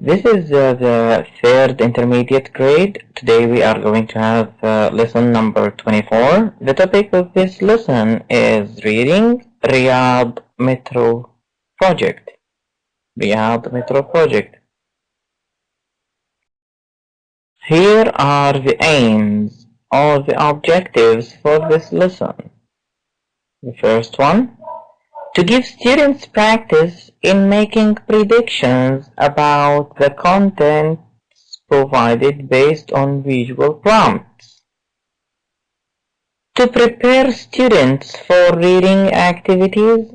This is the third intermediate grade. Today we are going to have lesson number 24. The topic of this lesson is reading Riyadh Metro Project. Riyadh Metro Project. Here are the aims or the objectives for this lesson. The first one, to give students practice in making predictions about the contents provided based on visual prompts. To prepare students for reading activities.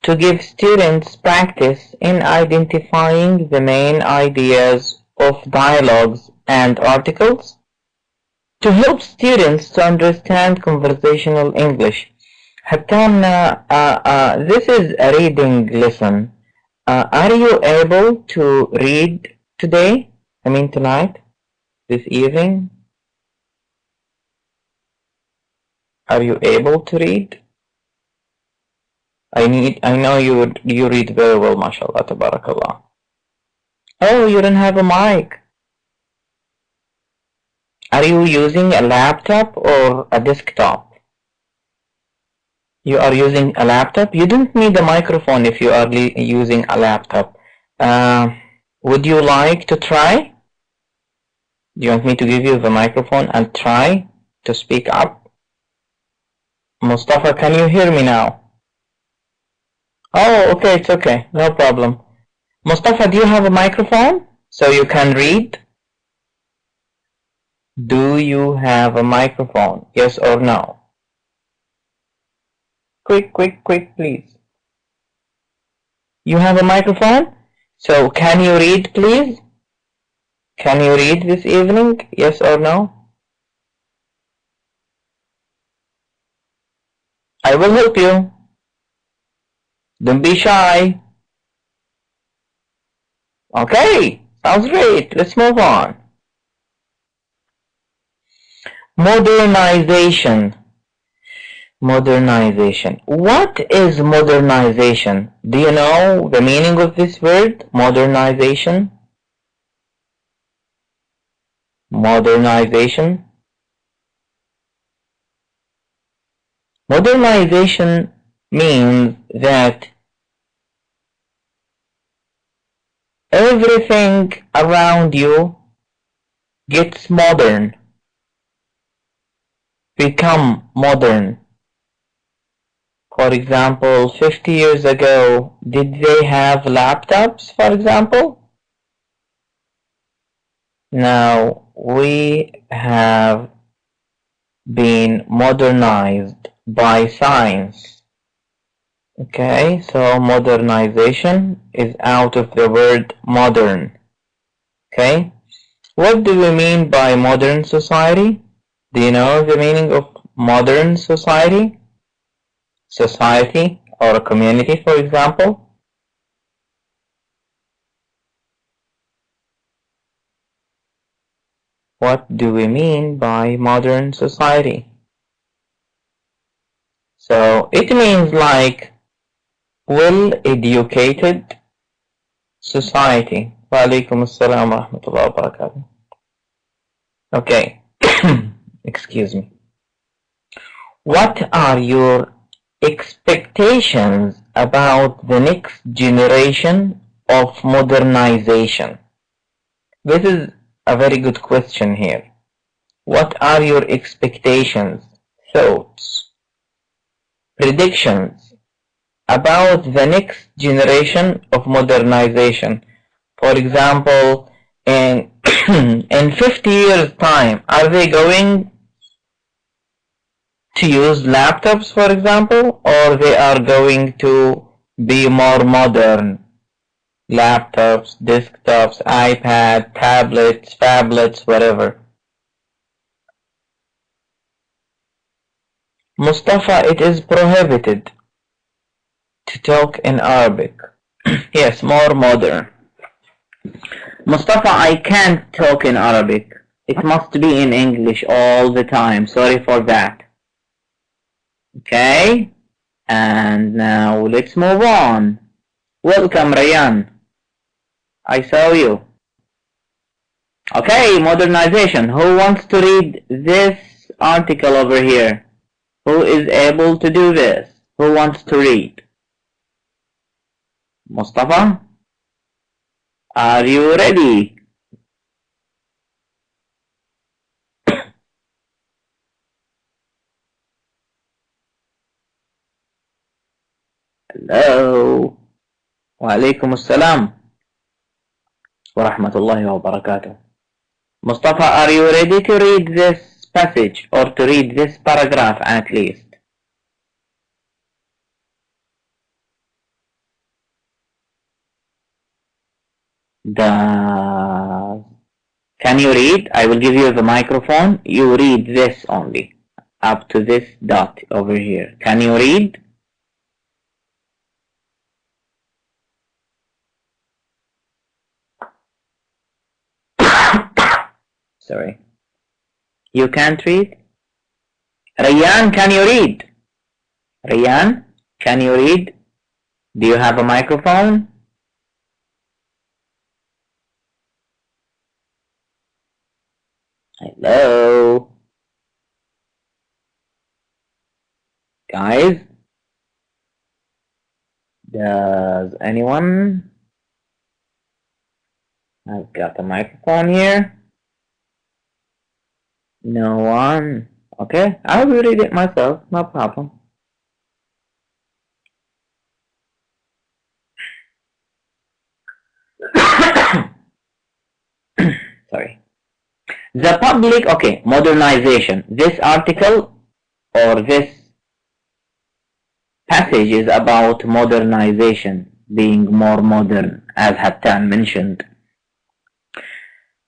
To give students practice in identifying the main ideas of dialogues and articles. To help students to understand conversational English. This is a reading lesson. Are you able to read today? Tonight? This evening? Are you able to read? I know you read very well, mashallah, tabarakallah. Oh, you don't have a mic. Are you using a laptop or a desktop? You are using a laptop? You don't need a microphone if you are using a laptop. Would you like to try? Do you want me to give you the microphone and try to speak up? Mustafa, can you hear me now? Oh, okay, it's okay. No problem. Mustafa, do you have a microphone so you can read? Do you have a microphone? Yes or no? Quick, please. You have a microphone? So, can you read, please? Can you read this evening? Yes or no? I will help you. Don't be shy. Okay, sounds great. Let's move on. Modernization. Modernization. What is modernization? Do you know the meaning of this word? Modernization. Modernization. Modernization means that everything around you gets modern, become modern. For example, 50 years ago, did they have laptops, for example? Now, we have been modernized by science. Okay, so modernization is out of the word modern. Okay, what do we mean by modern society? Do you know the meaning of modern society? Society or a community, for example. What do we mean by modern society? So it means like well-educated society. Wa alaikum assalam wa rahmatullahi wa barakatuh. Okay, excuse me. What are your expectations about the next generation of modernization? This is a very good question here. What are your expectations, thoughts, predictions about the next generation of modernization? For example, in 50 years' time, are they going to use laptops, for example, or they are going to be more modern? Laptops, desktops, iPad, tablets, phablets, whatever. Mustafa, it is prohibited to talk in Arabic. Yes, more modern. Mustafa, I can't talk in Arabic. It must be in English all the time. Sorry for that. Okay? And now let's move on. Welcome, Ryan. I saw you. Okay, modernization. Who wants to read this article over here? Who is able to do this? Who wants to read? Mustafa? Are you ready? Hello. Wa alaikum assalam wa rahmatullahi wa barakatuh. Mustafa, are you ready to read this passage or to read this paragraph at least? Can you read? I will give you the microphone. You read this only. Up to this dot over here. Can you read? Sorry. You can't read? Rayyan, can you read? Rayyan, can you read? Do you have a microphone? Hello? Guys? Does anyone? I've got a microphone here. No one. Okay, I will read it myself, no problem. Sorry. The public, okay, modernization. This article or this passage is about modernization, being more modern, as Hattan mentioned.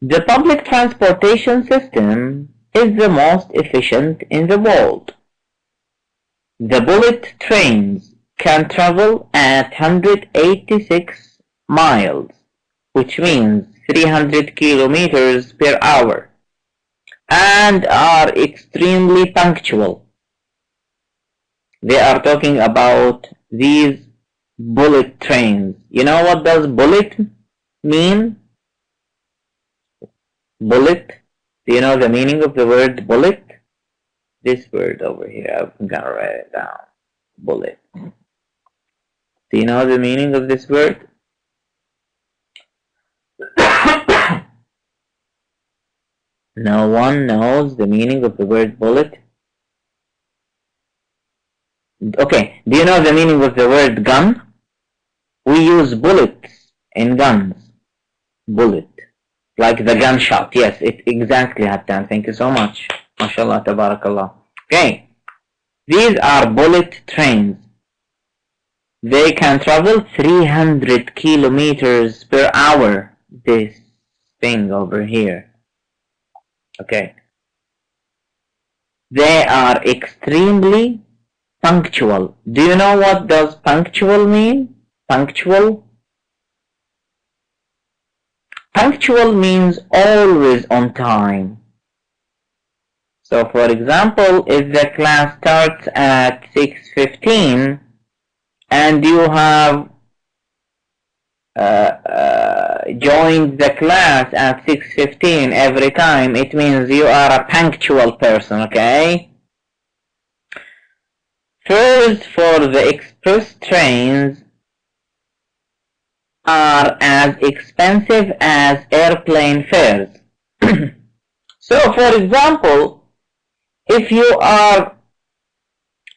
The public transportation system is the most efficient in the world. The bullet trains can travel at 186 miles, which means 300 kilometers per hour, and are extremely punctual. They are talking about these bullet trains. You know what does bullet mean? Bullet? Do you know the meaning of the word bullet? This word over here, I'm gonna write it down. Bullet. Do you know the meaning of this word? No one knows the meaning of the word bullet? Okay, do you know the meaning of the word gun? We use bullets in guns. Bullet. Like the gunshot. Yes, it exactly, Hattan. Thank you so much. MashaAllah, tabarakallah. Okay. These are bullet trains. They can travel 300 kilometers per hour. This thing over here. Okay. They are extremely punctual. Do you know what does punctual mean? Punctual? Punctual means always on time. So for example, if the class starts at 6:15 and you have joined the class at 6:15 every time, it means you are a punctual person, okay? Fares for the express trains are as expensive as airplane fares. So for example, if you are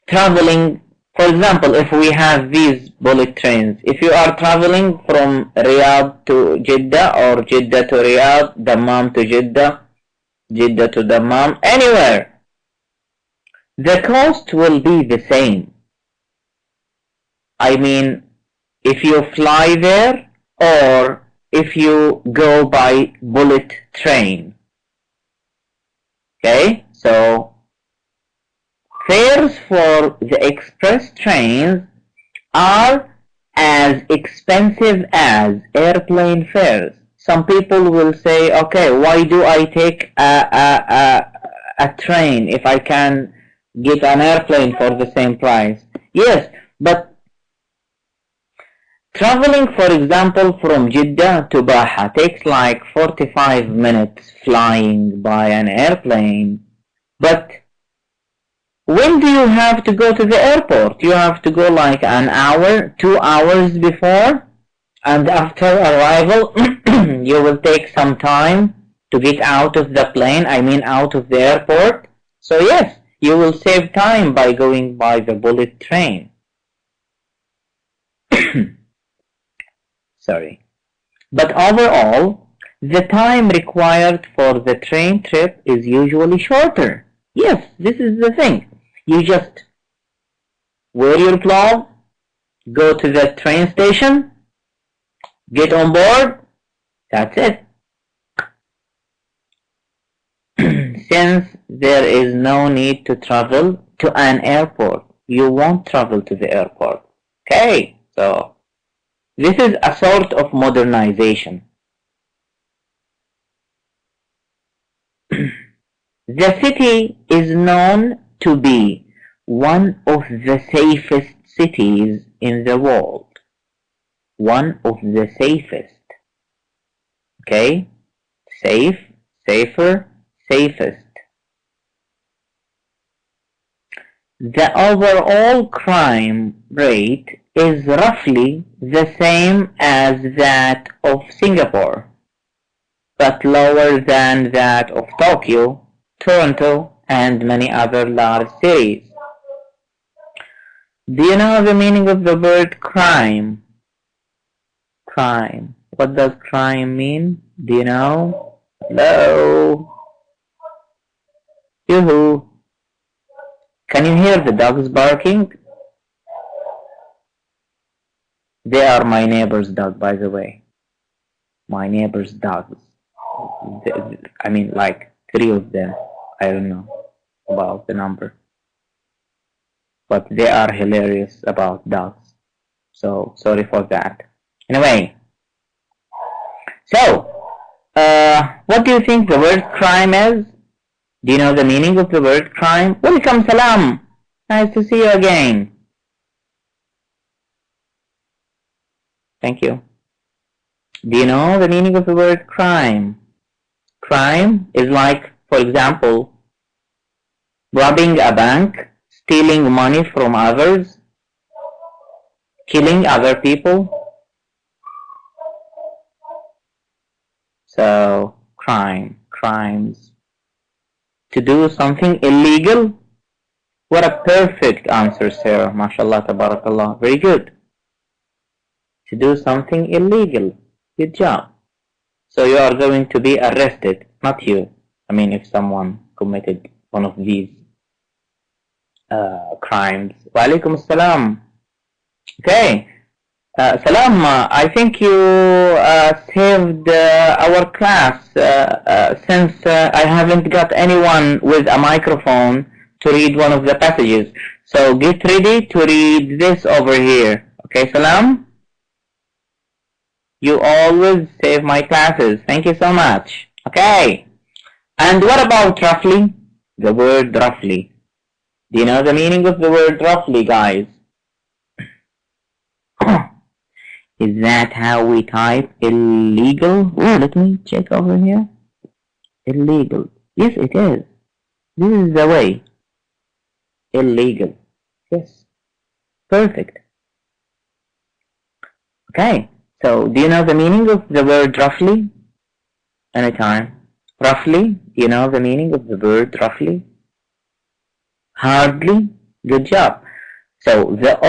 traveling, for example, if we have these bullet trains, if you are traveling from Riyadh to Jeddah or Jeddah to Riyadh, Dammam to Jeddah, Jeddah to Dammam, anywhere, the cost will be the same. I mean, if you fly there or if you go by bullet train. Okay, so fares for the express trains are as expensive as airplane fares. Some people will say, okay, why do I take a train if I can get an airplane for the same price? Yes, But traveling, for example, from Jeddah to Baha takes like 45 minutes flying by an airplane. But when do you have to go to the airport? You have to go like an hour, 2 hours before, and after arrival you will take some time to get out of the plane, out of the airport. So yes, you will save time by going by the bullet train. Sorry. But overall, the time required for the train trip is usually shorter. Yes, this is the thing. You just wear your clothes, go to the train station, get on board, that's it. Since there is no need to travel to an airport, you won't travel to the airport. Okay, so this is a sort of modernization. The city is known to be one of the safest cities in the world. One of the safest. Okay? Safe, safer, safest. The overall crime rate is roughly the same as that of Singapore, but lower than that of Tokyo, Toronto, and many other large cities. Do you know the meaning of the word crime? Crime. What does crime mean? Do you know? Hello? Yoo-hoo. Can you hear the dogs barking? They are my neighbor's dog, by the way. My neighbor's dogs. Like 3 of them. I don't know about the number. But they are hilarious about dogs. So, sorry for that. Anyway. So, what do you think the word crime is? Do you know the meaning of the word crime? Welcome, Salam. Nice to see you again. Thank you. Do you know the meaning of the word crime? Crime is like, for example, robbing a bank, stealing money from others, killing other people. So, crimes. To do something illegal? What a perfect answer, sir. MashaAllah, tabarakallah. Very good. To do something illegal. Good job. So you are going to be arrested, not you. If someone committed one of these crimes. Wa alaikum assalam. Okay. Salam, I think you saved our class since I haven't got anyone with a microphone to read one of the passages. So get ready to read this over here. Okay, Salam? You always save my classes. Thank you so much. Okay. And what about roughly? The word roughly. Do you know the meaning of the word roughly, guys? Is that how we type illegal? Oh, let me check over here. Illegal. Yes, it is. This is the way. Illegal. Yes. Perfect. Okay. So, do you know the meaning of the word roughly? Anytime. Roughly? Do you know the meaning of the word roughly? Hardly? Good job. So, the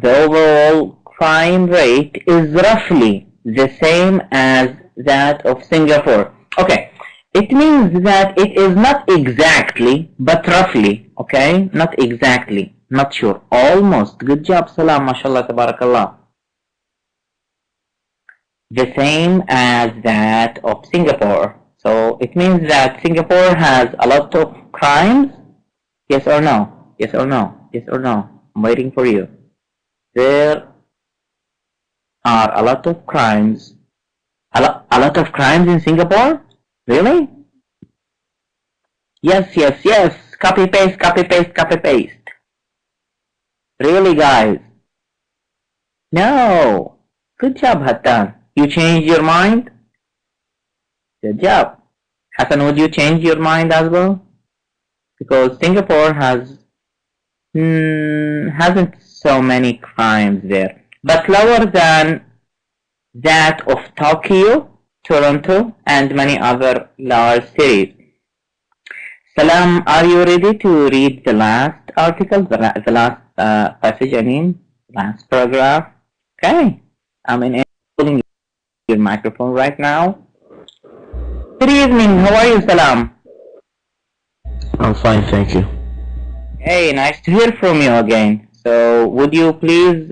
overall crime rate is roughly the same as that of Singapore. Okay. It means that it is not exactly, but roughly. Okay? Not exactly. Not sure. Almost. Good job. Salam. MashaAllah. Tabarakallah. The same as that of Singapore. So it means that Singapore has a lot of crimes. Yes or no? Yes or no? Yes or no? I'm waiting for you. There are a lot of crimes. A lot of crimes in Singapore? Really? Yes. Copy paste. Really, guys? No. Good job, Hattan. You changed your mind? Good job. Hassan, would you change your mind as well? Because Singapore hasn't so many crimes there, but lower than that of Tokyo, Toronto, and many other large cities. Salam, are you ready to read the last article, the last passage, last paragraph? Okay, I'm enabling your microphone right now. Good evening, how are you, Salam? I'm fine, thank you. Hey, nice to hear from you again. So, would you please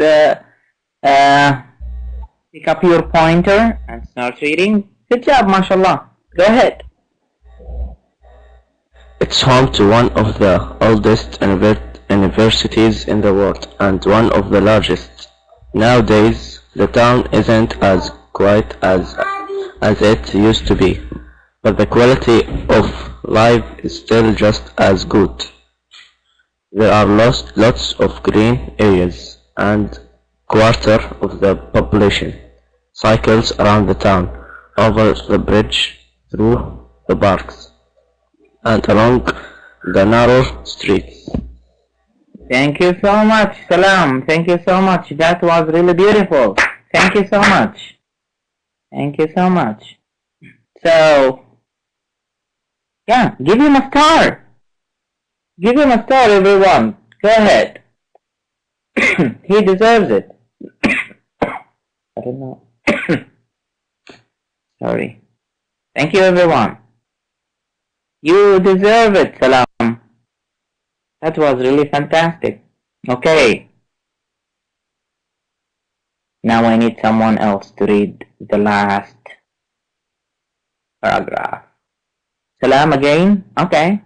pick up your pointer and start reading? Good job, mashallah. Go ahead. It's home to one of the oldest universities in the world and one of the largest. Nowadays, the town isn't as quiet as it used to be, but the quality of life is still just as good. There are lots of green areas, and quarter of the population cycles around the town, over the bridge, through the parks, and along the narrow streets. Thank you so much, Salam. Thank you so much. That was really beautiful. Thank you so much. Thank you so much. So, yeah, give him a star. Give him a star, everyone. Go ahead. He deserves it. I don't know. Sorry. Thank you, everyone. You deserve it, Salam. That was really fantastic. Okay. Now I need someone else to read the last paragraph. Salam again? Okay.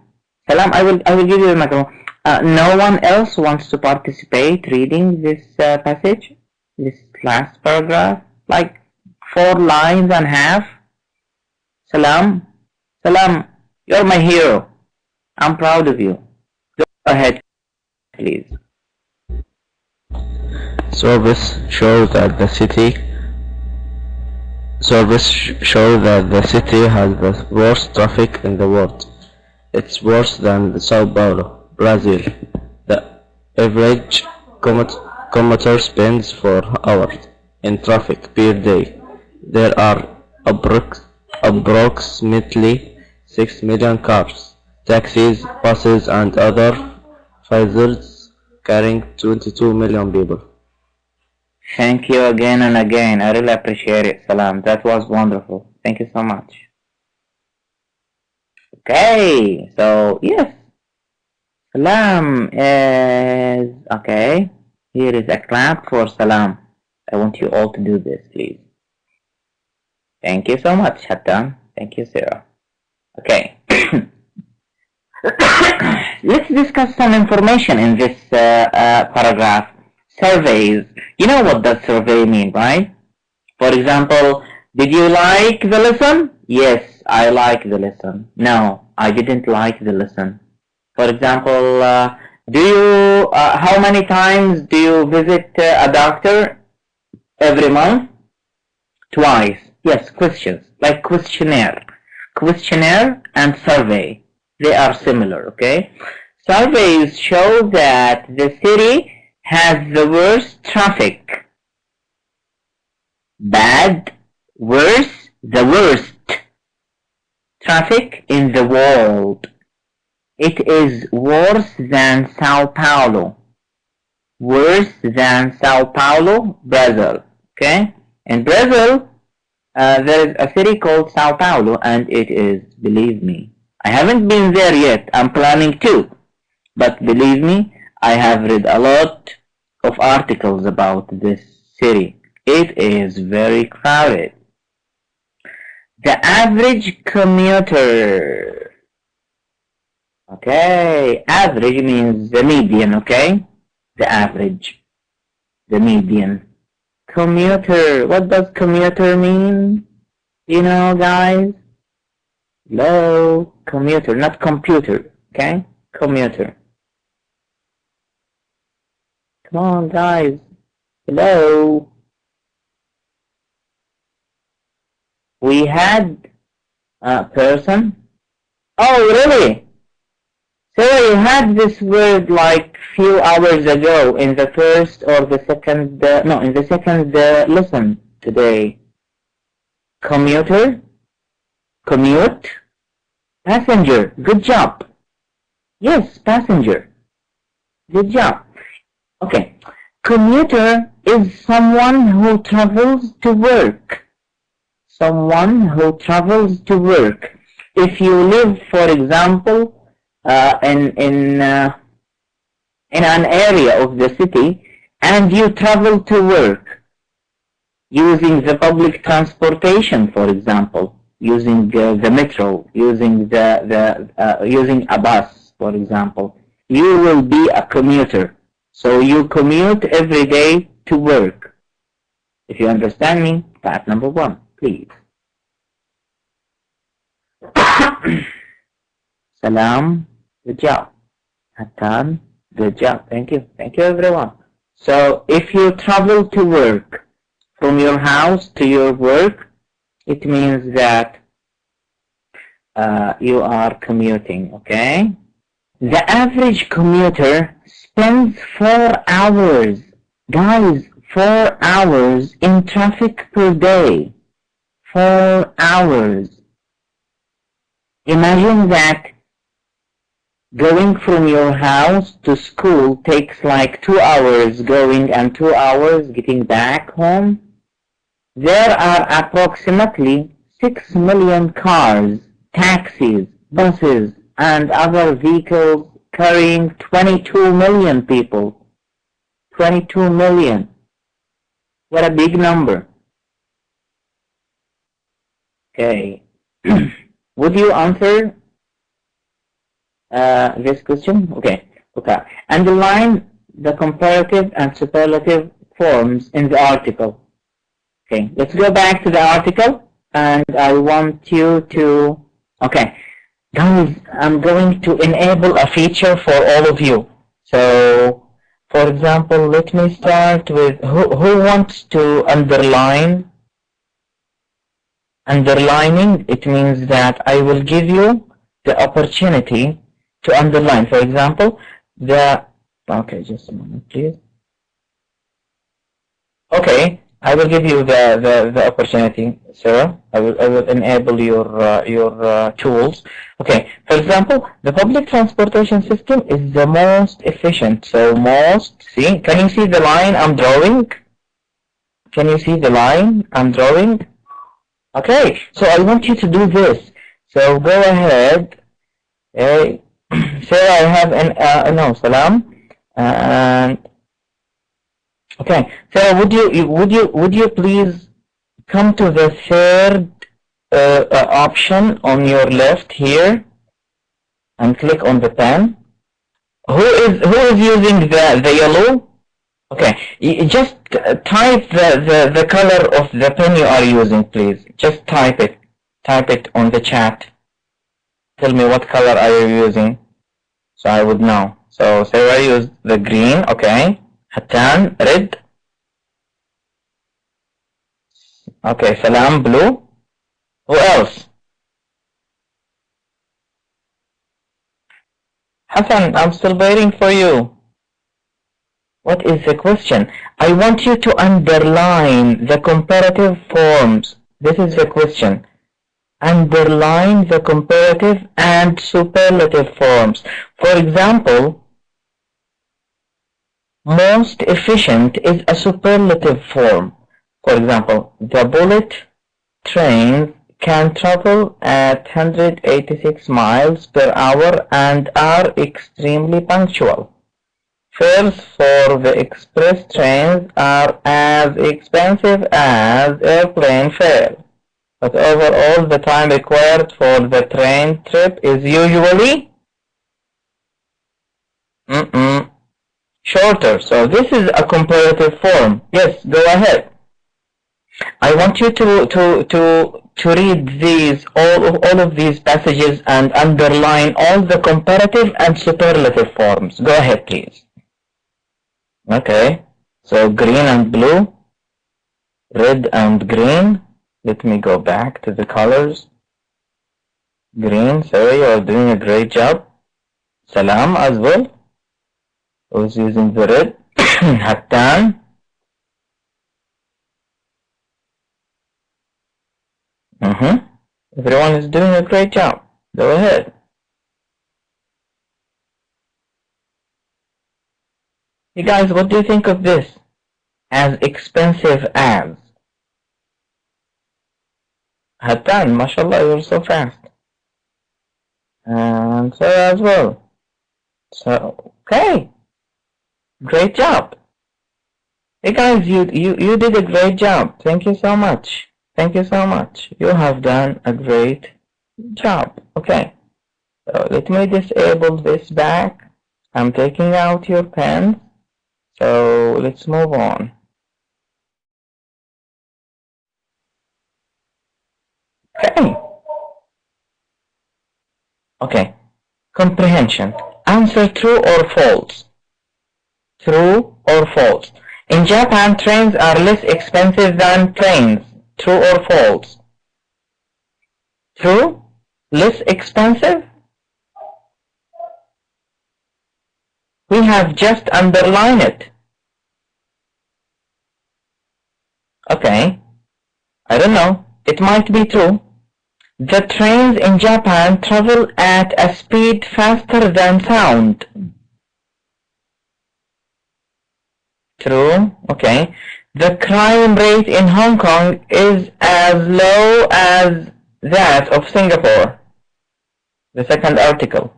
Salam, I will give you the microphone. No one else wants to participate reading this passage? This last paragraph? Like 4 lines and a half? Salam? Salam, you're my hero. I'm proud of you. Go ahead, please. Surveys show that the city has the worst traffic in the world. It's worse than Sao Paulo, Brazil. The average commuter spends 4 hours in traffic per day. There are approximately 6 million cars, taxis, buses, and other vehicles carrying 22 million people. Thank you again and again. I really appreciate it, Salam. That was wonderful. Thank you so much. Okay, so yes. Salam is... Okay, here is a clap for Salam. I want you all to do this, please. Thank you so much, Hattan. Thank you, Sarah. Okay. Let's discuss some information in this paragraph. Surveys. You know what does survey mean, right? For example, did you like the lesson? Yes, I like the lesson. No, I didn't like the lesson. For example, how many times do you visit a doctor? Every month? Twice. Yes, questions, like questionnaire. Questionnaire and survey. They are similar, okay? Surveys show that the city has the worst traffic. Bad, worse, the worst traffic in the world. It is worse than Sao Paulo. Worse than Sao Paulo, Brazil. Okay? In Brazil, there is a city called Sao Paulo, and it is, believe me, I haven't been there yet. I'm planning to. But believe me, I have read a lot of articles about this city. It is very crowded. The average commuter. Okay, average means the median, okay? The average. The median. Commuter. What does commuter mean? You know, guys? Hello? Commuter, not computer, okay? Commuter. Come on, guys. Hello. We had a person. Oh, really? So you had this word like few hours ago in the first or the second, in the second lesson today. Commuter, commute, passenger. Good job. Yes, passenger. Good job. Okay. Commuter is someone who travels to work. Someone who travels to work. If you live, for example, in an area of the city and you travel to work using the public transportation, for example, using the metro, using using a bus, for example, you will be a commuter. So you commute every day to work. If you understand me, fact number 1, please. Salam, good job. Hatan, good job. Thank you. Thank you, everyone. So if you travel to work from your house to your work, it means that you are commuting, okay? The average commuter spends 4 hours, guys, 4 hours in traffic per day. 4 hours. Imagine that going from your house to school takes like 2 hours going and 2 hours getting back home. There are approximately 6 million cars, taxis, buses, and other vehicles carrying 22 million people. 22 million. What a big number. Okay. Would you answer this question? Okay. Underline the comparative and superlative forms in the article. Okay. Let's go back to the article, and I want you to. Okay, guys, I'm going to enable a feature for all of you. So, for example, let me start with who wants to underline. Underlining, it means that I will give you the opportunity to underline. For example, okay, just a moment, please. Okay, I will give you the opportunity, Sarah. I will enable your tools. Okay, for example, the public transportation system is the most efficient. So most, see, can you see the line I'm drawing? Can you see the line I'm drawing? Okay, so I want you to do this. So go ahead. Sarah, I have Salam. And okay, Sarah, would you please come to the third option on your left here and click on the pen. Who is using the yellow? Okay, just type the color of the pen you are using, please. Just type it on the chat. Tell me what color are you using, so I would know. So Sarah used the green, okay. Hatan, red. Okay, Salam, blue. Who else? Hassan, I'm still waiting for you. What is the question? I want you to underline the comparative forms. This is the question. Underline the comparative and superlative forms. For example, most efficient is a superlative form. For example, the bullet trains can travel at 186 miles per hour and are extremely punctual. Fares for the express trains are as expensive as airplane fares, but overall the time required for the train trip is usually shorter. So this is a comparative form. Yes, go ahead. I want you to read these all of these passages and underline all the comparative and superlative forms. Go ahead, please. Okay, so green and blue, red and green. Let me go back to the colors. Green, sorry, you're doing a great job. Salam as well. Who's using the red? Hattan. Everyone is doing a great job. Go ahead. Hey guys, what do you think of this? As expensive as. Hattan, mashallah, you're so fast. And so as well. So, okay. Great job. Hey guys, you did a great job. Thank you so much. Thank you so much. You have done a great job. Okay. So let me disable this back. I'm taking out your pens. So let's move on. Okay. Okay. Comprehension. Answer true or false. True or false. In Japan, trains are less expensive than planes. True or false? True? Less expensive? We have just underlined it. Okay. I don't know. It might be true. The trains in Japan travel at a speed faster than sound. True. Okay. The crime rate in Hong Kong is as low as that of Singapore. The second article.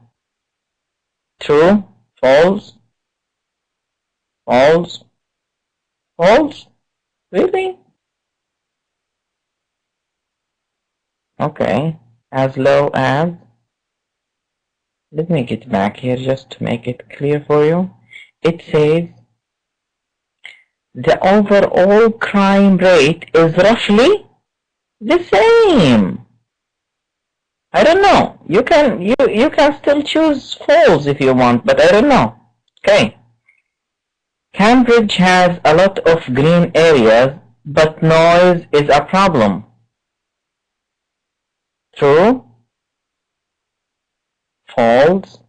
True. False. False. False. Really? Okay. As low as. Let me get back here just to make it clear for you. It says the overall crime rate is roughly the same. I don't know. You can still choose false if you want, but I don't know. Okay. Cambridge has a lot of green areas, but noise is a problem. True? False?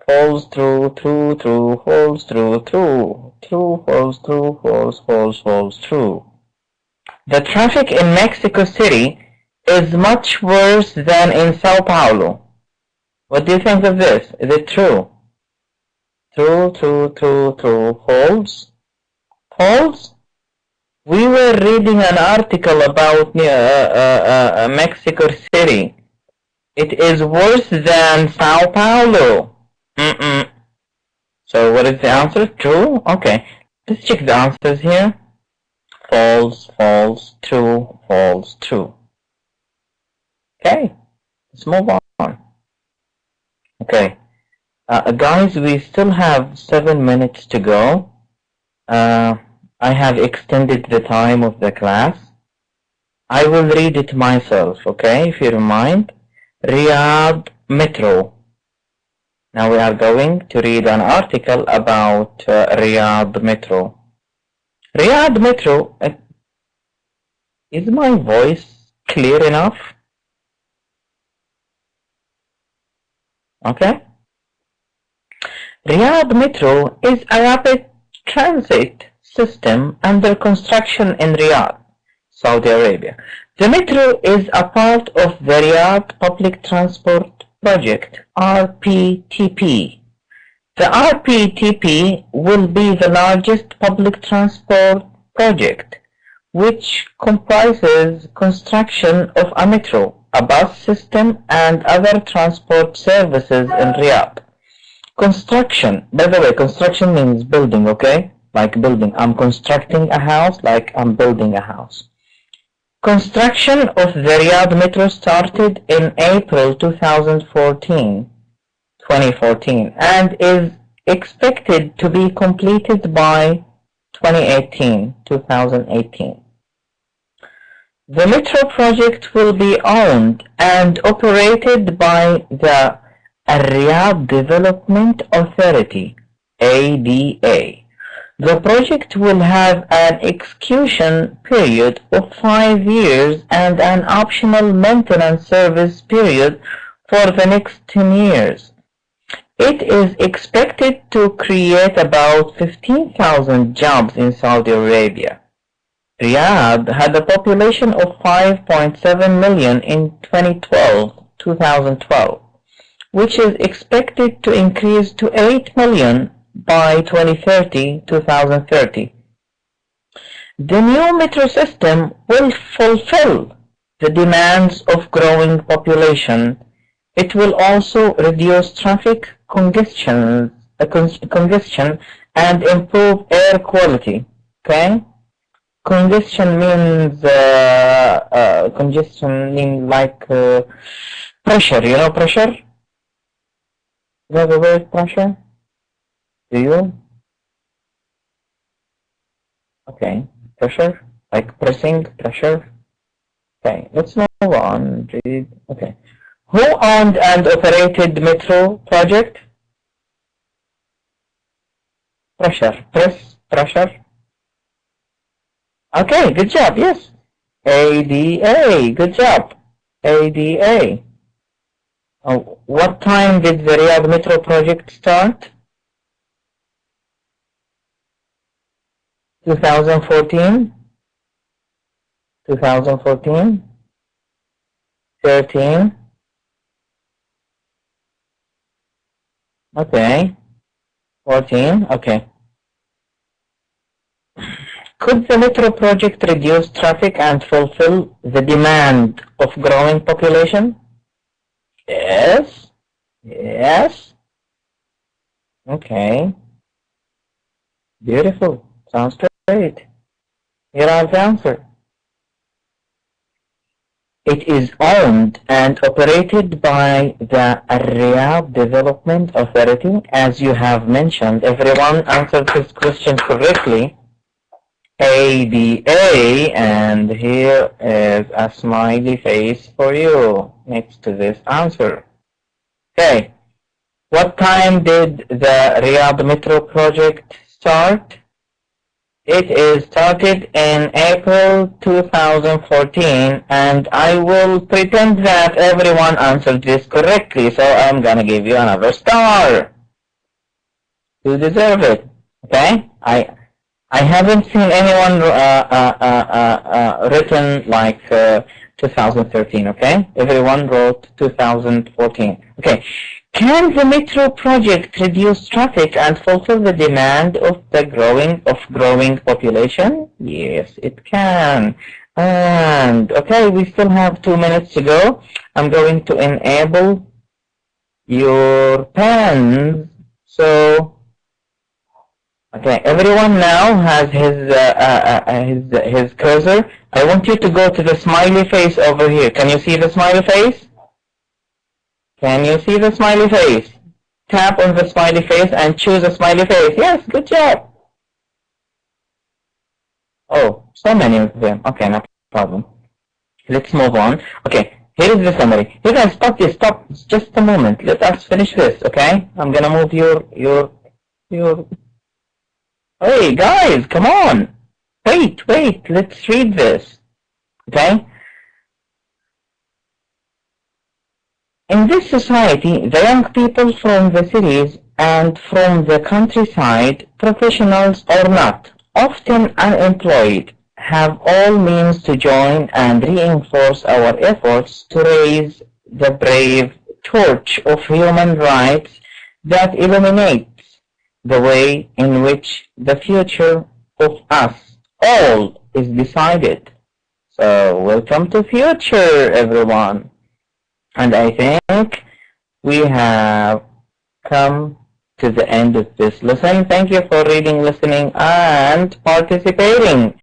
False, true, true, true, false, true, true, true, false, true, false, false, false, true. The traffic in Mexico City is much worse than in Sao Paulo. What do you think of this? Is it true? True, true, true, true, false? False? We were reading an article about Mexico City. It is worse than Sao Paulo. So what is the answer? True? Okay. Let's check the answers here. False, false, true, false, true. Okay. Let's move on. Okay. Guys, we still have 7 minutes to go. I have extended the time of the class. I will read it myself, okay, if you don't mind. Riyadh Metro. Now we are going to read an article about Riyadh Metro. Riyadh Metro, is my voice clear enough? Okay. Riyadh Metro is a rapid transit system under construction in Riyadh, Saudi Arabia. The metro is a part of the Riyadh Public Transport Project, RPTP. The RPTP will be the largest public transport project, which comprises construction of a metro, a bus system, and other transport services in Riyadh. Construction, by the way, construction means building, okay? Like building. I'm constructing a house, like I'm building a house. Construction of the Riyadh Metro started in April 2014, and is expected to be completed by 2018. The metro project will be owned and operated by the Riyadh Development Authority, ADA. The project will have an execution period of 5 years and an optional maintenance service period for the next 10 years. It is expected to create about 15,000 jobs in Saudi Arabia. Riyadh had a population of 5.7 million in 2012, which is expected to increase to 8 million by 2030. The new metro system will fulfill the demands of growing population. It will also reduce traffic congestion and improve air quality. Okay? Congestion means like pressure. You know pressure? You know the word pressure? Do you? Okay, pressure, like pressing, pressure. Okay, let's move on. Read. Okay. Who owned and operated Metro project? Pressure, pressure. Okay, good job, yes. ADA, good job. ADA. What time did the Riyadh Metro project start? 2014, 13, okay, 14, okay. Could the metro project reduce traffic and fulfill the demand of growing population? Yes, yes. Okay, beautiful, sounds great. Here are the answer. It is owned and operated by the Riyadh Development Authority. As you have mentioned, everyone answered this question correctly. ADA, and here is a smiley face for you next to this answer. Okay, what time did the Riyadh Metro project start? It is started in April 2014, and I will pretend that everyone answered this correctly, so I'm gonna give you another star. You deserve it, okay? I haven't seen anyone written like 2013, okay? Everyone wrote 2014. Okay. Can the metro project reduce traffic and fulfill the demand of the growing population? Yes, it can. And okay, we still have 2 minutes to go. I'm going to enable your pens. So, okay, everyone now has his cursor. I want you to go to the smiley face over here. Can you see the smiley face? Can you see the smiley face? Tap on the smiley face and choose a smiley face. Yes, good job. Oh, so many of them. Okay, no problem. Let's move on. Okay, here is the summary. You guys, stop this. Stop. Just a moment. Let us finish this, okay? I'm gonna move your... Hey, guys, come on. Wait. Let's read this, okay? In this society, the young people from the cities and from the countryside, professionals or not, often unemployed, have all means to join and reinforce our efforts to raise the brave torch of human rights that illuminates the way in which the future of us all is decided. So, welcome to future, everyone. And I think we have come to the end of this lesson. Thank you for reading, listening, and participating.